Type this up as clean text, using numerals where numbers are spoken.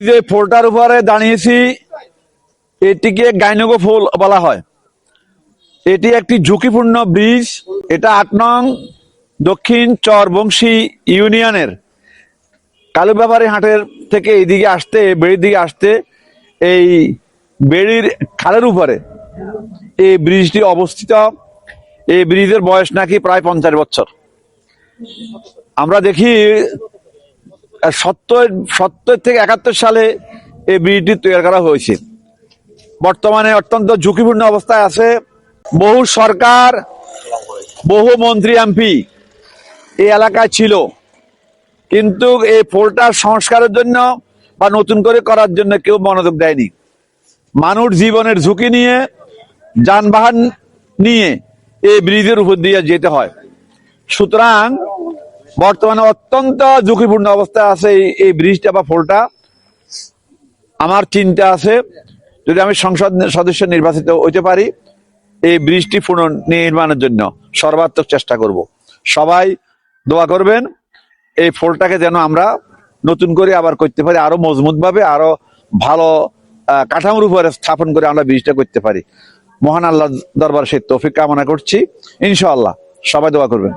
যে ফুলটার উপরে দাঁড়িয়েছি এটিকে গাইনগো ফুল বলা হয়। এটি একটি ঝুঁকিপূর্ণ ব্রিজ। এটা ৮ নং দক্ষিণ চরবংশী ইউনিয়নের কালুবাবাড়ি হাটের থেকে এইদিকে আসতে, বেড়ির দিকে আসতে, এই বেড়ির খালের উপরে এই ব্রিজটি অবস্থিত। এই ব্রিজের বয়স নাকি প্রায় 50 বছর। আমরা দেখি 70 থেকে 71 সালে এই ব্রিজটি তৈরি করা হয়েছে। বর্তমানে অত্যন্ত ঝুঁকিপূর্ণ অবস্থায় আছে। বহু সরকার, বহু মন্ত্রী এমপি এই এলাকায় ছিল, কিন্তু এই পোলটার সংস্কারের জন্য বা নতুন করে করার জন্য কেউ মনোযোগ দেয়নি। মানুষ জীবনের ঝুঁকি নিয়ে, যানবাহন নিয়ে এই ব্রিজের উপর দিয়ে যেতে হয়। সুতরাং বর্তমানে অত্যন্ত ঝুঁকিপূর্ণ অবস্থায় আছে এই ব্রিজটা বা পোলটা। আমার চিন্তা আছে, যদি আমি সংসদ সদস্য নির্বাচিত হইতে পারি, এই ব্রিজটি পুনর্নির্মাণের জন্য সর্বাত্মক চেষ্টা করব। সবাই দোয়া করবেন এই পোলটাকে যেন আমরা নতুন করে আবার করতে পারি, আরো মজবুত ভাবে, আরো ভালো কাঠামোর উপরে স্থাপন করে আমরা ব্রিজটা করতে পারি। মহান আল্লাহ দরবার সেই তৌফিক কামনা করছি, ইনশাআল্লাহ। সবাই দোয়া করবেন।